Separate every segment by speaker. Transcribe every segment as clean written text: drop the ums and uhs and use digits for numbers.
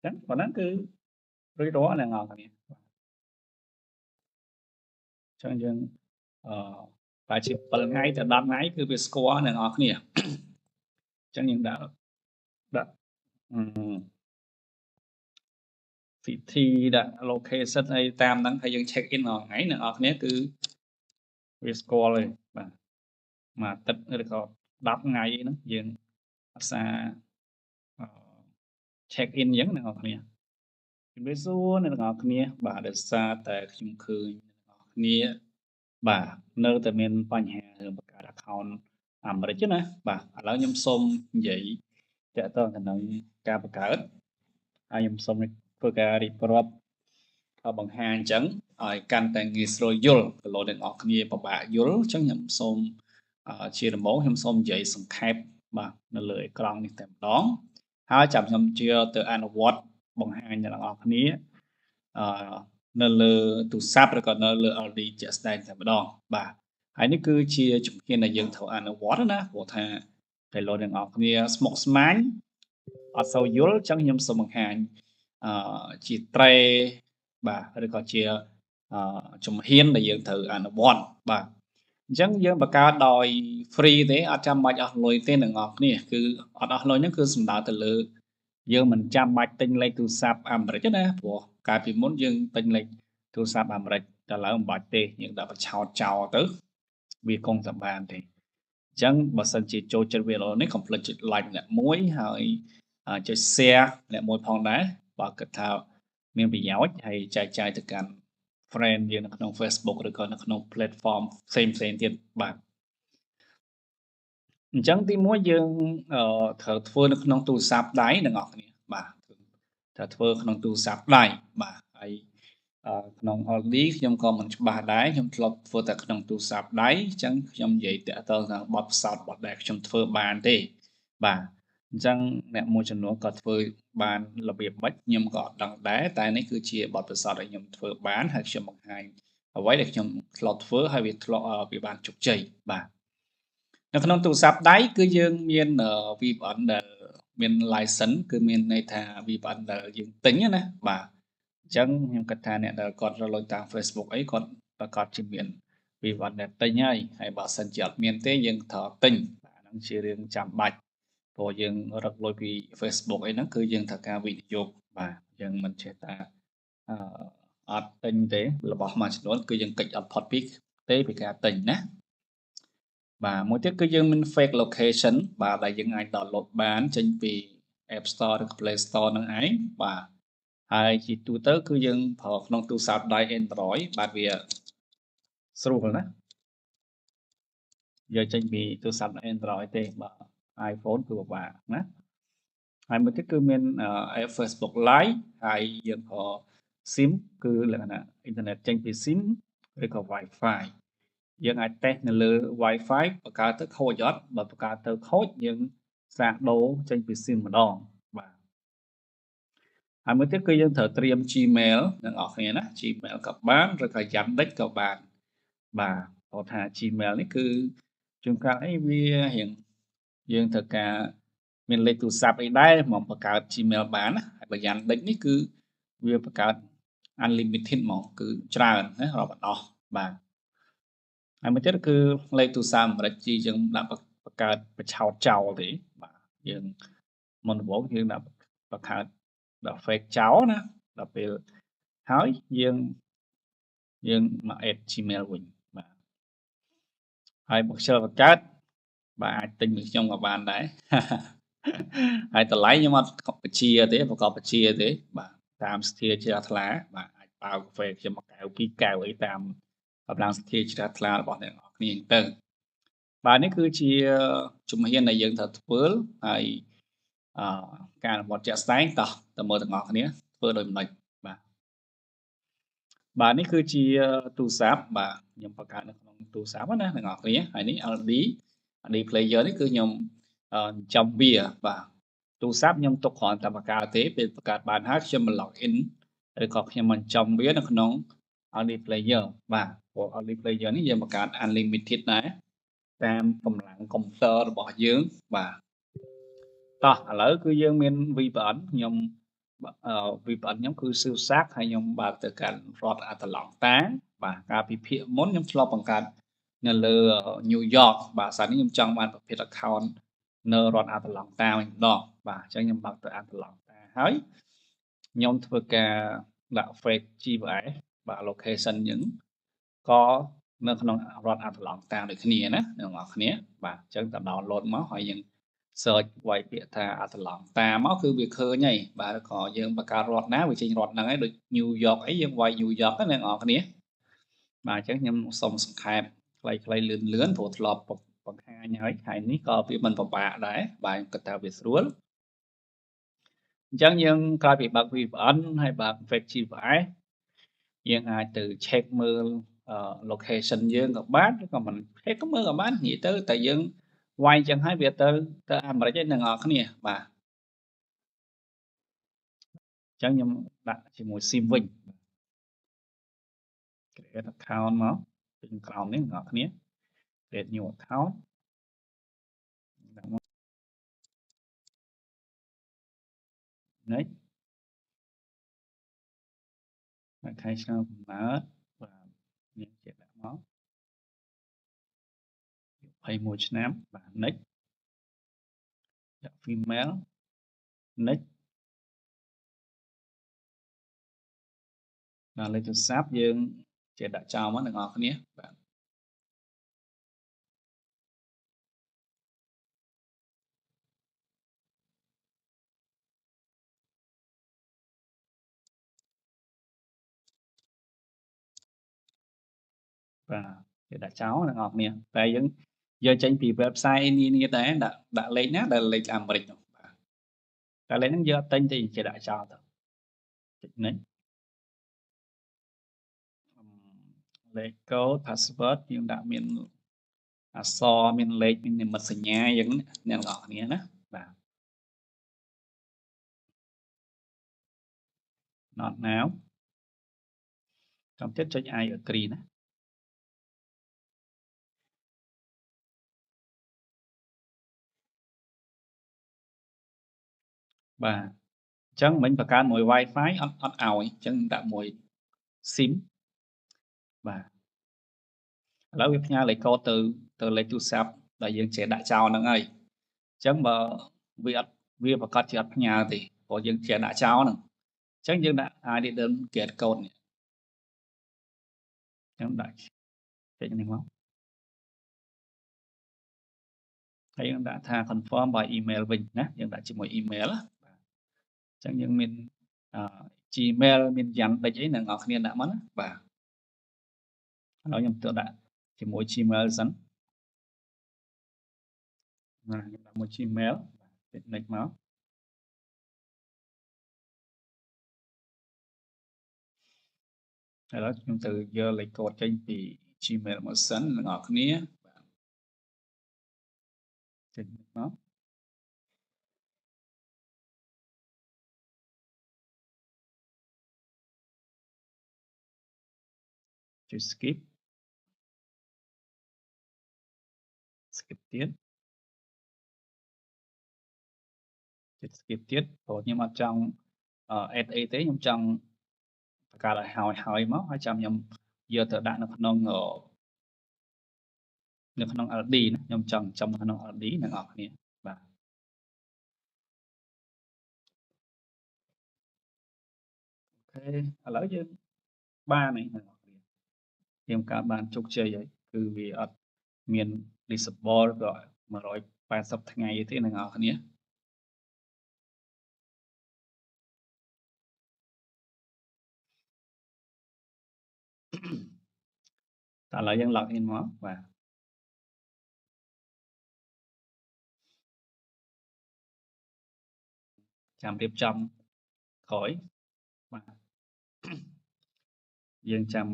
Speaker 1: ចឹងប៉ុណ្ណឹងគឺរួចរាល់អ្នកនរគ្នាចឹងយើងប្រហែលជា7ថ្ងៃទៅ10ថ្ងៃគឺវាស្គាល់អ្នកនរគ្នាចឹងយើងដាក់ពិធីដាក់ location អីតាមហ្នឹងហើយយើង check in រាល់ថ្ងៃអ្នកនរគ្នាគឺវាស្គាល់ហើយបាទមួយអាទិត្យឬក៏10ថ្ងៃហ្នឹងយើងអាសា check in អញ្ចឹងអ្នកនរគ្នាជំរាបសួរអ្នកនរគ្នាបាទដោយសារតែខ្ញុំឃើញអ្នកនរគ្នាបាទនៅតែមានបញ្ហារឿងបង្កើត account អាមេរិកណាបាទឥឡូវខ្ញុំសូមនិយាយតើតើទៅនឹងការបង្កើតហើយខ្ញុំសូមធ្វើការរៀបរាប់បង្ហាញអញ្ចឹងឲ្យកាន់តែងាយស្រួលយល់ទៅលោកអ្នកនរគ្នាពិបាកយល់អញ្ចឹងខ្ញុំសូមជាដំបូងខ្ញុំសូមនិយាយសង្ខេបបាទនៅលើអេក្រង់នេះតែម្ដងហើយចាំខ្ញុំជាទៅអនុវត្តបង្ហាញអ្នកនរគ្នានៅលើទូរស័ព្ទឬក៏នៅលើ LD ជាក់ស្ដែងតែម្ដងបាទហើយនេះគឺជាជំហានដែលយើងត្រូវអនុវត្តណាព្រោះថាតែលោកអ្នកនរគ្នាស្មុគស្មាញអត់សូវយល់អញ្ចឹងខ្ញុំសូមបង្ហាញជាត្រេបាទឬក៏ជាជំហានដែលយើងត្រូវអនុវត្តបាទអញ្ចឹងយើងបង្កើតដោយ free ទេអត់ចាំបាច់អស់លុយទេអ្នកនរគ្នាគឺអត់អស់លុយហ្នឹងគឺសំដៅទៅលើយើងមិនចាំបាច់ទិញលេខទូរស័ព្ទអាមេរិកទេណាព្រោះកាលពីមុនយើងទិញលេខទូរស័ព្ទអាមេរិកតែឥឡូវមិនបាច់ទេយើងដាក់បញ្ឆោតចោលទៅវាគង់តែបានទេអញ្ចឹងបើសិនជាចូលចិត្តវីដេអូនេះកុំភ្លេចចុច like អ្នកមួយហើយចុច share អ្នកមួយផងដែរបើគិតថាមានប្រយោជន៍ហើយចែកចាយទៅកាន់ friend យើងនៅក្នុង Facebook ឬក៏នៅក្នុង platform ផ្សេងទៀតបាទអញ្ចឹងទី1យើងត្រូវធ្វើនៅក្នុងទូរស័ព្ទដៃទាំងអស់គ្នាបាទត្រូវធ្វើក្នុងទូរស័ព្ទដៃបាទហើយក្នុង LD ខ្ញុំក៏មិនច្បាស់ដែរខ្ញុំធ្លាប់ធ្វើតែក្នុងទូរស័ព្ទដៃអញ្ចឹងខ្ញុំនិយាយតាក់ទងនឹងបទពិសោធន៍របស់ដែលខ្ញុំធ្វើបានទេបាទអញ្ចឹងអ្នកមួយចំនួនក៏ធ្វើបានរបៀបម៉េចខ្ញុំក៏អត់ដឹងដែរតែនេះគឺជាបទពិសោធន៍ដែលខ្ញុំធ្វើបានហើយខ្ញុំបង្ហាញអ្វីដែលខ្ញុំធ្លាប់ធ្វើហើយវាបានជោគជ័យបាទនៅក្នុងទូរស័ព្ទដៃគឺយើងមាន VPN ដែលមាន license គឺមានន័យថា VPN ដែលយើងទិញណាបាទអញ្ចឹងខ្ញុំគិតថាអ្នកដែលគាត់រកលុយតាម Facebook អីគាត់ប្រកាសជាមាន VPN ដែលទិញហើយបើសិនជាអត់មានទេយើងត្រូវទិញបាទហ្នឹងជារឿងចាំបាច់ព្រោះយើងរកលុយពី Facebook អីហ្នឹងគឺយើងត្រូវការវិនិយោគបាទយើងមិនចេះតែអត់ទិញទេរបស់មួយចំនួនគឺយើងកិច្ចអត់ផុតពីការទិញណាបាទមួយទៀតគឺយើងមាន fake location បាទដែលយើងអាច download បានចេញពី App Store ឬ Play Store នឹងឯងបាទហើយជាទូទៅគឺយើងប្រើក្នុងទូរស័ព្ទដៃ Android បាទវាស្រួលណាយកចេញពីទូរស័ព្ទ Android ទេបាទ iPhone គឺពិបាកណាហើយមួយទៀតគឺមាន Facebook Live ហើយយើងប្រើ SIM គឺលក្ខណៈអ៊ីនធឺណិតចេញពី SIM ឬក៏ Wi-Fi យើងអាចតេស្តនៅលើ Wi-Fi បង្កើតទៅខូចអត់បើបង្កើតទៅខូចយើងសាកដូរចេញពី SIM ម្ដងបាទហើយមួយទៀតគឺយើងត្រូវត្រៀម Gmail ទាំងអស់គ្នាណា Gmail ក៏បានឬក៏ Yandex ក៏បានបាទព្រោះថា Gmail នេះគឺជួនកាលអីវារៀងយើងត្រូវការមានលេខទូរស័ព្ទអីដែរមកបង្កើត Gmail បានណាហើយបើ Yandex នេះគឺវាបង្កើត unlimited ហ្មងគឺច្រើនណារាប់អត់អស់បាទហើយមួយទៀតគឺលេខទូរស័ព្ទអាមេរិកជាយើងដាក់បង្កើតបញ្ឆោតចោលទេបាទយើងមុនដំបូងយើងដាក់បង្កើតដាក់ fake ចោលណាដល់ពេលហើយយើងមក add Gmail វិញបាទហើយមកខ្ជិលបង្កើតបាទអាចទិញពីខ្ញុំក៏បានដែរហើយតម្លៃខ្ញុំអត់បញ្ជាទេប្រកបបញ្ជាទេបាទតាមសទ្ធាជ្រះថ្លាបាទអាចបើកាហ្វេខ្ញុំមួយកែវពីរកែវអីតាមកម្លាំងសទ្ធាជ្រះថ្លារបស់អ្នកនរគ្នាទៅបាទនេះគឺជាជំហានដែលយើងត្រូវធ្វើហើយការអនុវត្តជាក់ស្ដែងតោះតើមើលទាំងអស់គ្នាធ្វើដោយមិនបាទនេះគឺជាទូរស័ព្ទបាទខ្ញុំបង្កើតនៅក្នុងទូរស័ព្ទណាទាំងអស់គ្នាហើយនេះ LD player នេះគឺខ្ញុំចំវាបាទទូរស័ព្ទខ្ញុំទុកគ្រាន់តែបង្កើតទេពេលបង្កើតបានហើយខ្ញុំមក log in ឬក៏ខ្ញុំមិនចំវានៅក្នុង LD player បាទព្រោះ LD player នេះយើងបង្កើត unlimited ដែរតាមកម្លាំងកុំព្យូទ័ររបស់យើងបាទតោះឥឡូវគឺយើងមាន VPN ខ្ញុំ vì bản nhóm cứ siêu sát hay nhóm bà từ cả rọt à tờ lỏng tá bà cả bị phía món nhóm slop bằng cả nhờ lơ New York bà sáng nhóm trong bàn bà phía account nơ rọt à tờ lỏng ta mình đọc bà cho nhóm bà từ à tờ lỏng ta hỏi nhóm thưa cả đạo phê chi vậy bà location những có nơi không rọt à tờ lỏng ta được cái này nè được ngọt này bà chân tập download máu hỏi những search ไว้ពាក្យថាអត្តឡងតាមមកគឺវាឃើញហើយបាទក៏យើងបង្កើតរដ្ឋណាវាចេញរដ្ឋហ្នឹងហើយដូច New York អីយើងវាយ New York ហ្នឹងអ្នកនរគ្នាបាទអញ្ចឹងខ្ញុំសូមសង្ខេបខ្លីៗលឿនព្រោះធ្លាប់បង្ហាញហើយហើយនេះក៏វាមិនពិបាកដែរបាទខ្ញុំគិតថាវាស្រួលអញ្ចឹងយើងក្រោយពីបើក VPN ហើយបើក WebGPS យើងអាចទៅ check មើលlocation យើងក៏បានឬក៏មិន check ក៏មើលក៏បាននិយាយទៅតែយើងវាយអញ្ចឹងហើយវាទៅអាមេរិកឯអ្នកនរគ្នាបាទអញ្ចឹងខ្ញុំដាក់ជាមួយ SIM វិញ create account មកពេញក្រោមនេះអ្នកនរគ្នា create new account ដាក់មក next ហើយខែឆ្នាំកំណើតបាទយើងចេះដាក់មក21ឆ្នាំបាទ next ដាក់ female next ដល់លេខទូរស័ព្ទយើងចេះដាក់ចោលមកអ្នកនរគ្នាបាទបាទចេះដាក់ចោលអ្នកនរគ្នាតែយើងយកចេញពី website នានាដែរដាក់លេខណាដែលលេខអាមេរិកនោះបាទតែលេខហ្នឹងយកអត់ទិញទេចេះដាក់ចោលទៅចុច next លេខកូដ password យើងដាក់មានអក្សរមានលេខមាននិមិត្តសញ្ញាអញ្ចឹងអ្នកនរគ្នាណាបាទ not now ចាំទៀតចុច I agree ណាបាទអញ្ចឹងមិញបង្កើតមួយ Wi-Fi អត់ឲ្យអញ្ចឹងដាក់មួយ SIM បាទឥឡូវវាផ្ញើលេខកូដទៅលេខទូរស័ព្ទដែលយើងចេះដាក់ចោលហ្នឹងហើយអញ្ចឹងបើវាប្រកាសជាអត់ផ្ញើទេព្រោះយើងចេះដាក់ចោលហ្នឹងអញ្ចឹងយើងដាក់ I didn't get code នេះអញ្ចឹងដាក់ចេញនេះមកហើយយើងដាក់ថា confirm by email វិញណាយើងដាក់ជាមួយ email បាទអញ្ចឹងយើងមានGmail មានយ៉ាងតិចអីអ្នកនរគ្នាដាក់មកណាបាទឥឡូវខ្ញុំទៅដាក់ជាមួយ Gmail សិនណាខ្ញុំដាក់មួយ Gmail បាទ next មកឥឡូវខ្ញុំទៅយកលេខកូដចេញពី Gmail មកសិនអ្នកនរគ្នាបាទចេញមកចុច skip ទៀតចុច skip ទៀតព្រោះខ្ញុំអត់ចង់ add អីទេខ្ញុំចង់បង្កើតឲ្យហើយមកហើយចាំខ្ញុំយកទៅដាក់នៅក្នុង LD ណាខ្ញុំចង់ចំនៅក្នុង LD អ្នកនរគ្នាបាទអូខេឥឡូវយើងបានហើយអ្នកនរគ្នាខ្ញុំកើតបានជោគជ័យហើយគឺវាអត់មាន disable ក៏180ថ្ងៃទេអ្នកនរគ្នាតែឥឡូវយើង log in មកបាទចាំរៀបចំក្រោយបាទយើងចាំ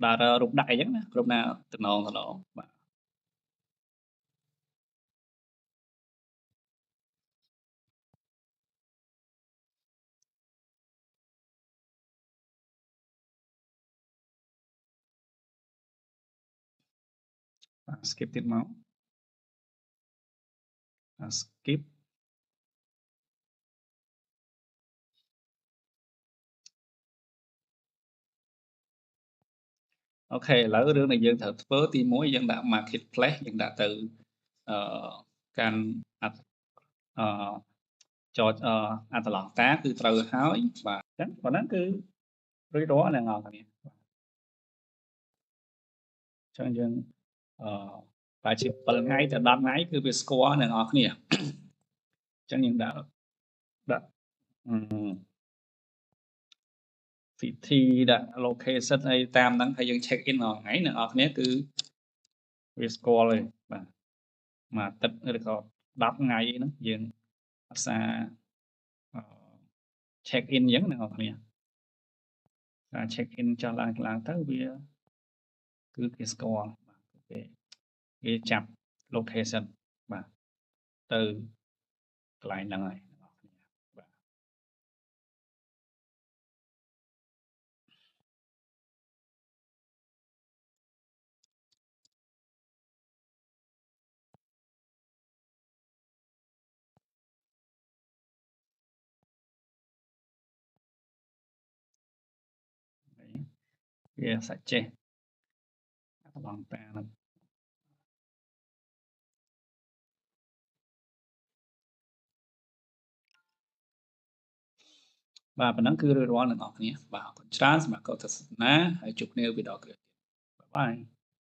Speaker 1: ដើររូបដាក់អីចឹងណាគ្រប់ណាតំណងបាទskip ទៀតមកskip អូខេឥឡូវរឿងដែលយើងត្រូវធ្វើទី1យើងដាក់ marketplace យើងដាក់ទៅកាន់អឺចតអត្តឡងតាគឺត្រូវហើយបាទអញ្ចឹងប៉ុណ្ណឹងគឺរួចរាល់អ្នកនរគ្នាអញ្ចឹងយើងបើជា7ថ្ងៃទៅ10ថ្ងៃគឺវាស្គាល់អ្នកនរគ្នាអញ្ចឹងយើងដាក់ពិធីដាក់ location អីតាមហ្នឹងហើយយើង check in រាល់ថ្ងៃអ្នកនរគ្នាគឺវាស្គាល់ហើយបាទមួយអាទិត្យឬក៏10ថ្ងៃហ្នឹងយើងអាសា check in អញ្ចឹងអ្នកនរគ្នាការ check in ចុះឡើងទៅវាគឺគេស្គាល់បាទគេចាប់ location បាទទៅកន្លែងហ្នឹងហើយអ្នកនរគ្នាបាទវាសាច់ចេះឡងតាហ្នឹងបាទប៉ុណ្ណឹងគឺរួចរាល់អ្នកនរគ្នាបាទអរគុណច្រើនសម្រាប់កោតទស្សនាហើយជួបគ្នាវីដេអូក្រោយទៀតបាយបាយ